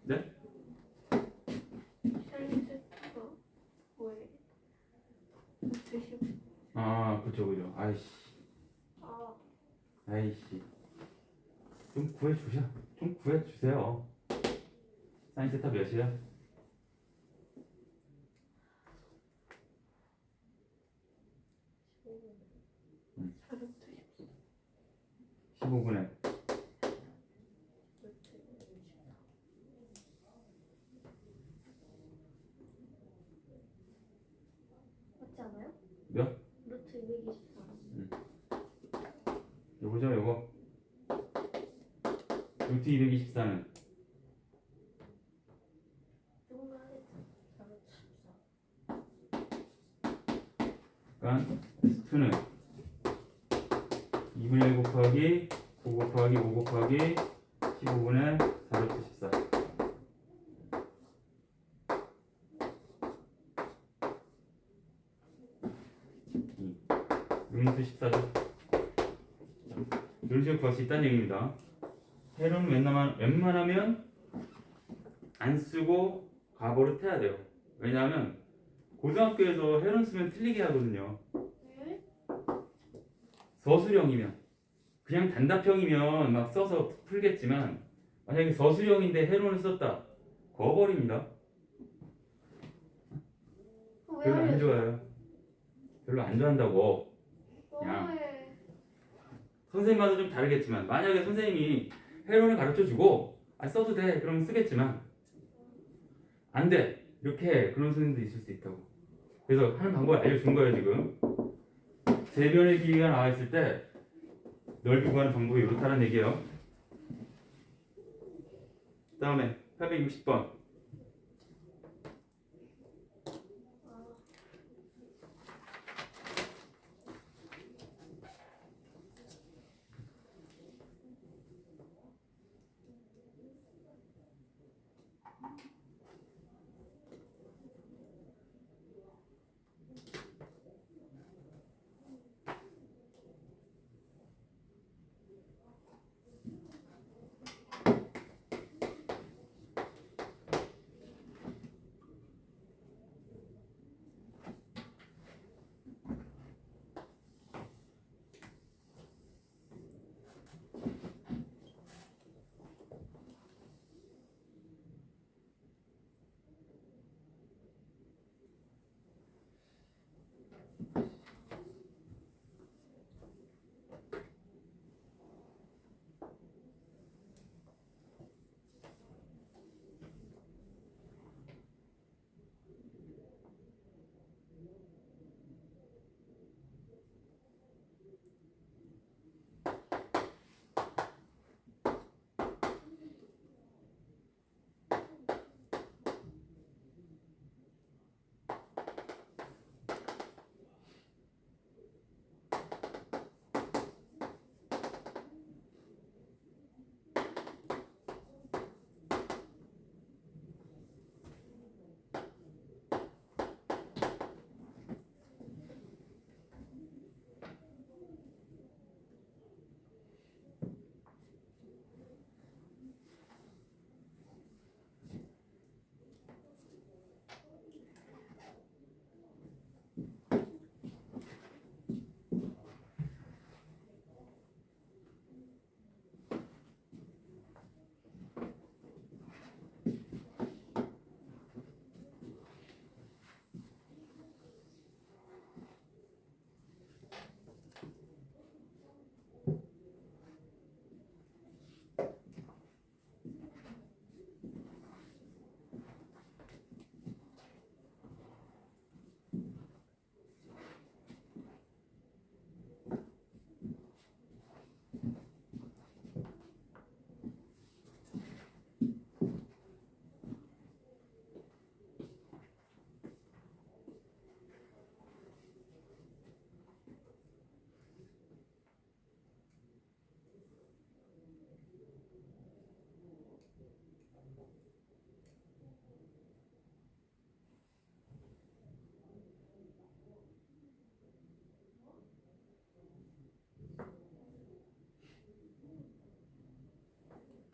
네? 사인 세타가 뭐예요? 루트 10. 아 그죠 아이씨 아, 아이씨 좀 구해주셔 좀 구해주세요. 사인 세타 몇이야? 4루트 15분의 루트 24. 맞지 않아요? 몇? 루트 224. 요거죠 요거 루트 224는 조금만 하겠죠. 4루트 14. 그러니까 S2는 2분의 1 곱하기 9 곱하기 5 곱하기 15분의 4루트 14 루트 14죠. 이런 식으로 구할 수 있다는 얘기입니다. 해로는 웬만하면 안 쓰고 가버릇 해야 돼요. 왜냐하면 고등학교에서 해론 쓰면 틀리게 하거든요. 왜? 서술형이면 그냥 단답형이면 막 써서 풀겠지만 만약에 서술형인데 해론을 썼다 거버립니다. 왜 별로 안 알려줘? 좋아요. 별로 안 좋아한다고. 그냥. 너무해. 선생님마다 좀 다르겠지만 만약에 선생님이 해론을 가르쳐주고 써도 돼 그러면 쓰겠지만 안 돼 이렇게 그런 선생님도 있을 수 있다고. 그래서 하는 방법을 알려준 거예요. 지금 대변의 길이가 나와 있을 때 넓이 구하는 방법이 이렇다는 얘기예요. 다음에 860번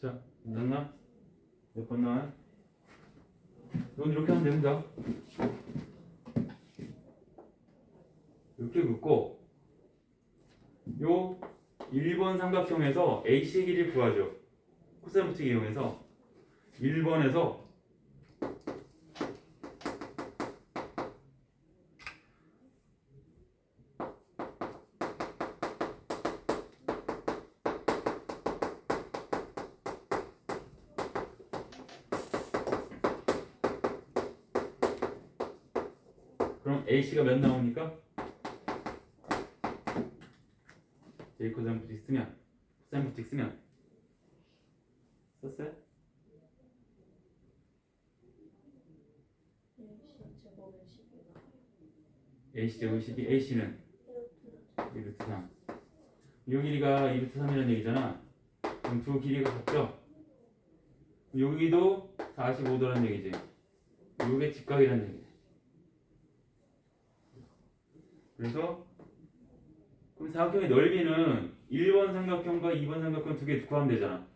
자, 됐나? 몇 번 나와요? 이건 이렇게 하면 됩니다. 이렇게 긋고 요 1번 삼각형에서 AC 길이를 구하죠. 코사인 법칙 이용해서 1번에서 그럼 AC가 몇 나옵니까? J 코사인 법칙 쓰면 코사인 법칙 쓰면 썼어요? 1시 제곱은 12 나와요. AC 제곱 12, AC는 2루트 3. 요 길이가 2루트 3이라는 얘기잖아. 그럼 두 길이가 같죠? 여기도 45도라는 얘기지. 요게 직각이라는 얘기지. 그래서 그럼 삼각형의 넓이는 1번 삼각형과 2번 삼각형 두 개 구하면 되잖아.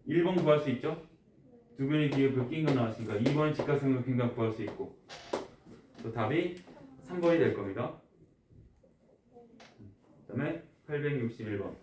1번 구할 수 있죠? 두 변의 뒤에 낀 거 나왔으니까 2번 직각삼각형과 구할 수 있고. 또 답이 3번이 될 겁니다. 그 다음에 861번.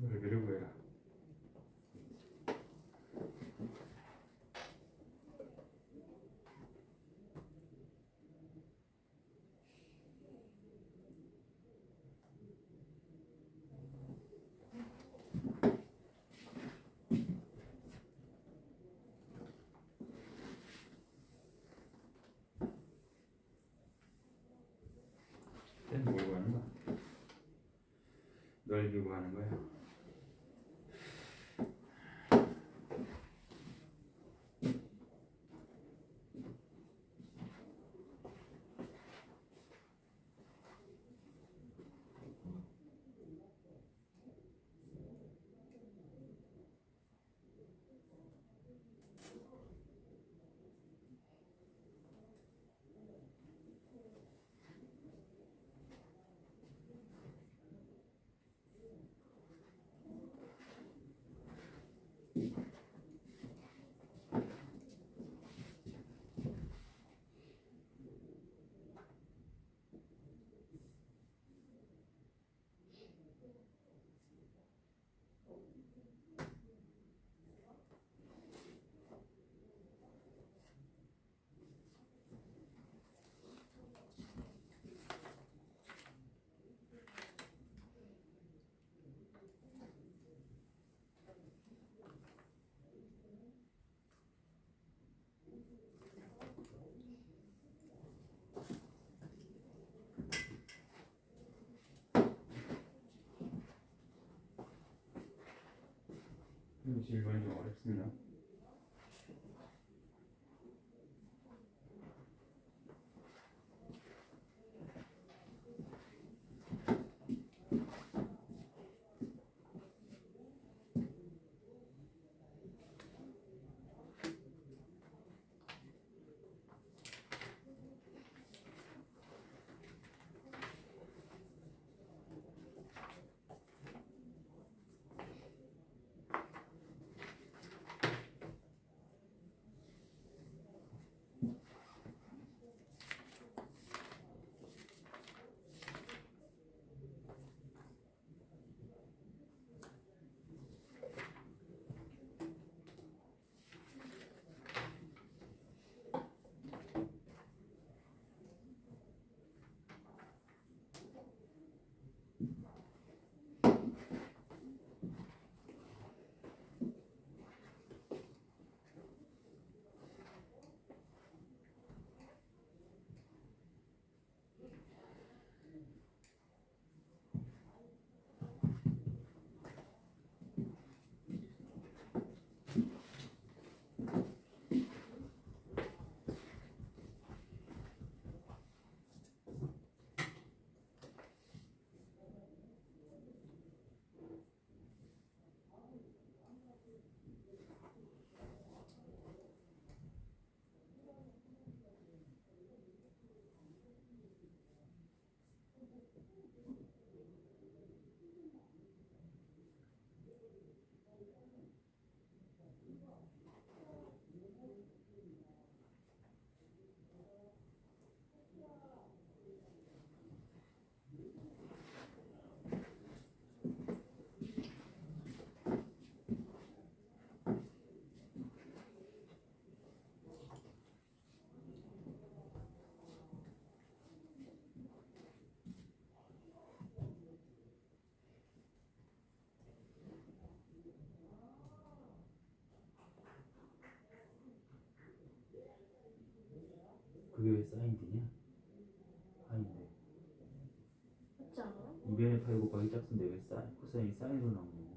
넓이를 구해라. 뭘 구하는 거야? 넓이 구하는 거야. 질문이 좀 어렵습니다. 그게 왜 사인 D냐? 파인데 맞지 않아요? 2분의 파이 곱하기 짝수인데 왜 사인 코사인이 사인으로 나오는 거야?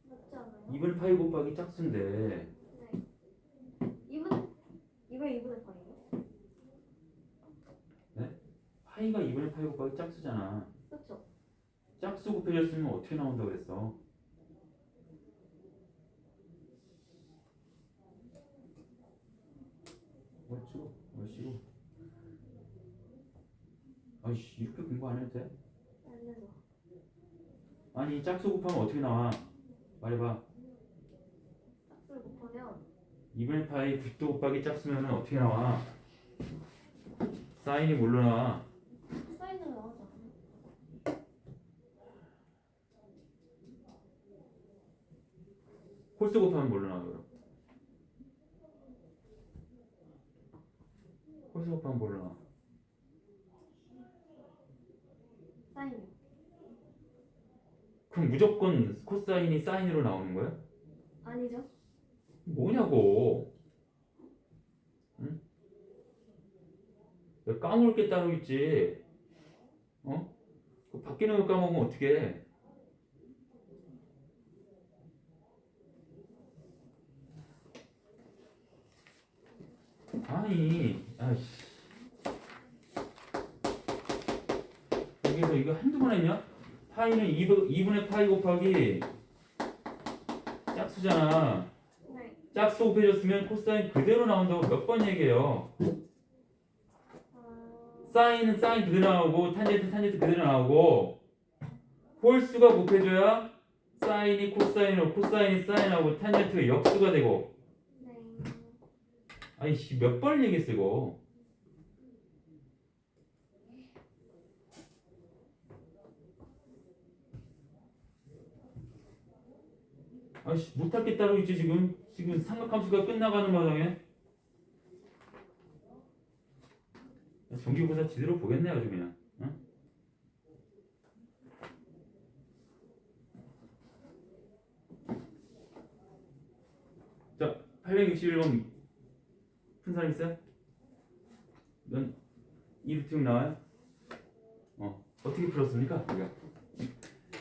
맞지 않아요? 2분의 파이 곱하기 짝수인데 네. 2분의 파이요? 파이가 2분의 파이 곱하기 짝수잖아. 그렇죠. 짝수 곱해졌으면 어떻게 나온다고 그랬어? 얼씨구 아이씨 이렇게 공부 안 해도 돼? 안 되죠. 아니 짝수 곱하면 어떻게 나와? 말해봐. 짝수를 곱하면 2분의 파이 90도 곱하기 짝수면 어떻게 나와? 사인이 뭘로 나와? 사인으로 나오지 않아요? 홀수 곱하면 뭘로 나와 그럼? 홀수 곱하면 뭘로 나와? 사인이요. 그럼 무조건 코사인이 사인으로 나오는 거야? 아니죠. 뭐냐고? 응? 왜 까먹을 게 따로 있지? 어? 그 바뀌는 거 까먹으면 어떡해? 아니, 아이씨. 여기서 이거 한두 번 했냐? 파이는 2분의 파이 곱하기 짝수잖아. 네. 짝수 곱해졌으면 코사인 그대로 나온다고 몇 번 얘기해요. 사인은 사인 그대로 나오고 탄젠트 그대로 나오고 홀수가 곱해져야 사인이 코사인으로 코사인이 사인하고 탄젠트가 역수가 되고 네. 아이씨 몇 번 얘기했어 이거. 아이씨 못할 게 따로 있지 지금 삼각함수가 끝나가는 마당에 정기고사 제대로 보겠네 아주 그냥. 응? 자 861번 푼 사람 있어요? 넌 2루트 나와요? 어떻게 풀었습니까? 우리가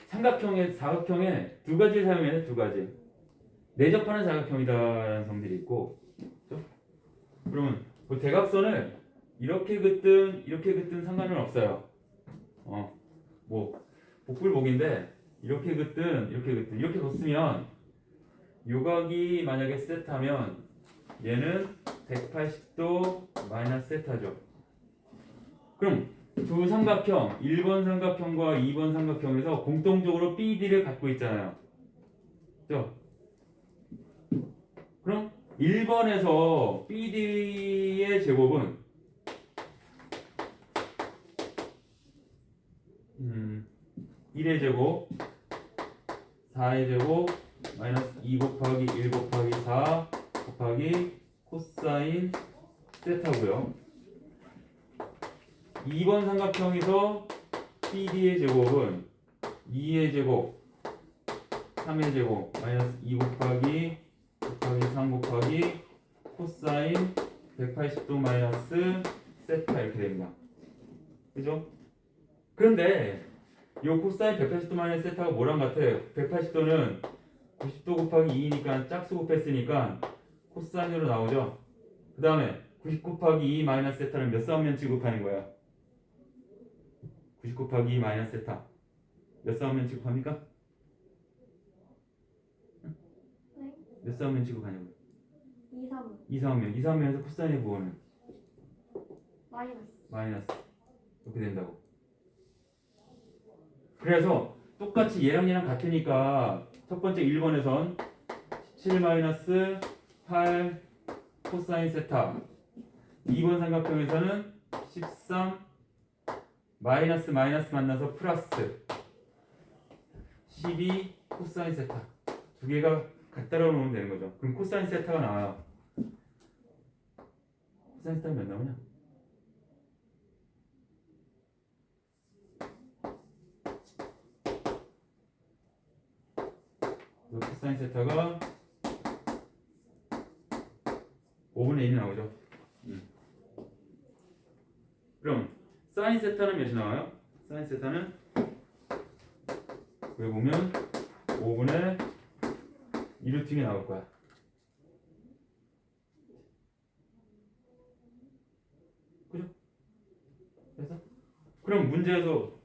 삼각형에 사각형에 두 가지를 사용해요. 두 가지 내접하는 사각형이다라는 성질이 있고 그렇죠? 그러면 그 대각선을 이렇게 긋든 상관은 없어요. 뭐 복불복인데 이렇게 긋든 이렇게 긋으면 요각이 만약에 세타면 얘는 180도 마이너스 세타죠. 그럼 두 삼각형 1번 삼각형과 2번 삼각형에서 공통적으로 BD를 갖고 있잖아요. 그죠? 그럼 1번에서 BD의 제곱은 1의 제곱 4의 제곱 마이너스 2 곱하기 1 곱하기 4 곱하기 코사인 세타고요. 2번 삼각형에서 BD의 제곱은 2의 제곱 3의 제곱 마이너스 2 곱하기 3 곱하기 코사인 180도 마이너스 세타 이렇게 됩니다. 그죠? 그런데 이 코사인 180도 마이너스 세타가 뭐랑 같아요? 180도는 90도 곱하기 2니까 짝수 곱했으니까 코사인으로 나오죠. 그 다음에 90 곱하기 2 마이너스 세타는 몇 싸움면치 곱하는 거야? 90 곱하기 2 마이너스 세타 몇 싸움면치 곱합니까? 네. 몇 싸움면치 곱하냐고? 2, 3. 2 싸움면에서 코사인의 부호는 마이너스 이렇게 된다고. 그래서 똑같이 얘랑 같으니까 첫 번째 1번에선 17 마이너스 8 코사인 세타 2번 삼각형에서는 13 마이너스 만나서 플러스 12 코사인 세타 두 개가 같다라고 놓으면 되는 거죠. 그럼 코사인 세타가 나와요. 코사인 세타가 몇 나오냐? 코사인 세타가 5분의 1이 나오죠. 그럼 사인 세타는 몇이 나와요? 사인 세타는 여기 보면 5분의 2루팅이 나올 거야. 그죠? 그래서 그럼 문제에서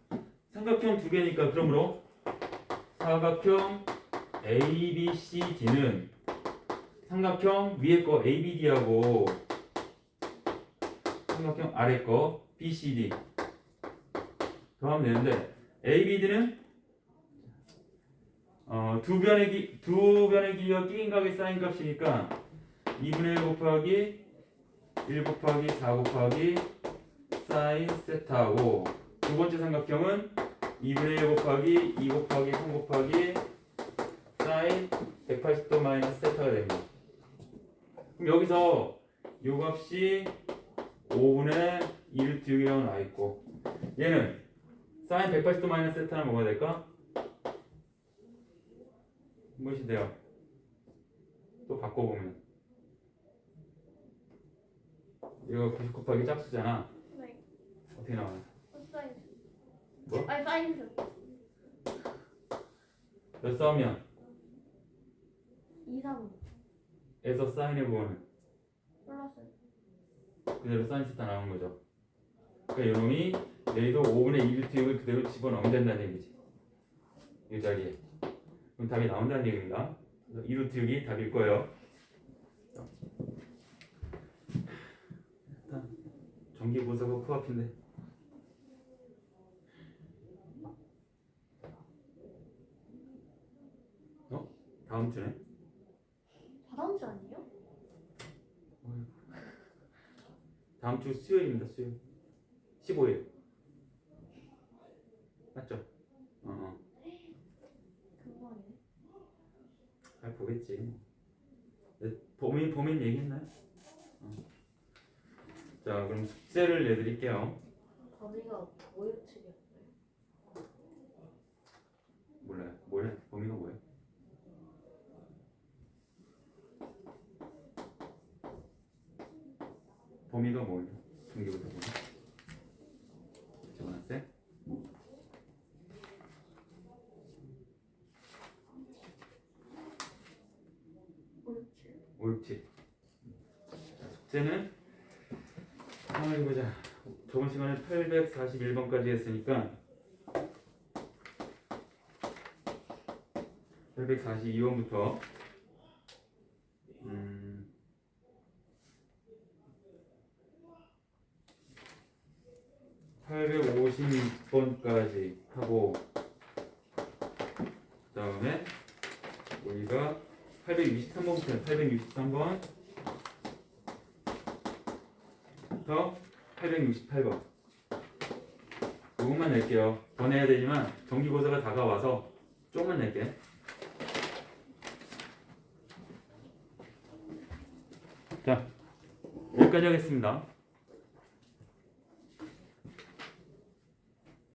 삼각형 두 개니까 그러므로 사각형 ABCD는 삼각형 위에 거 ABD하고 삼각형 아래 거 BCD 더하면 되는데 ABD는 두 변의 기가 끼인 각의 사인 값이니까 2분의 1 곱하기 1 곱하기 4 곱하기 사인 세타하고 두 번째 삼각형은 2분의 1 곱하기 2 곱하기 3 곱하기 사인 180도 마이너스 세타가 됩니다. 그럼 여기서 요 값이 5분의 2루트6이라고 나와있고 얘는 사인 180도 마이너스 세타는 뭐가 될까? 무엇이 돼요? 또 바꿔보면 이거 90 곱하기 짝수잖아. 네. 어떻게 나와요? 코사인. 뭐? 아니 사인수. 몇 싸우면 2, 3. 에서 사인의 부분은 플러스. 그대로 사인 세타 나오는 거죠. 그러니까 이놈이 내일도 5분의 2루트6을 그대로 집어넣으면 된다는 얘기지. 이 자리에. 그럼 답이 나온다는 얘기입니다. 2루트6이 답일 거예요. 일단 전기고사가 코앞인데 다음 주네? 다다음 주 아니에요? 다음 주 수요일입니다. 수요일 15일 맞죠? 금방이네. 잘 보겠지. 범인 얘기했나요? 자 그럼 숙제를 내드릴게요. 범위가 모유축이었어요. 몰라요. 뭐래? 범위가 뭐예요? 범위가 뭐예요? 전기부터 보면 적어놨어요? 옳지. 자, 숙제는 한번 해보자. 저번 시간에 841번까지 했으니까 842번부터 850번까지 하고 그 다음에 우리가 863번부터 863번부터 868번 요것만 낼게요. 더 내야 되지만 정기고사가 다가와서 조금만 낼게. 자 여기까지 하겠습니다.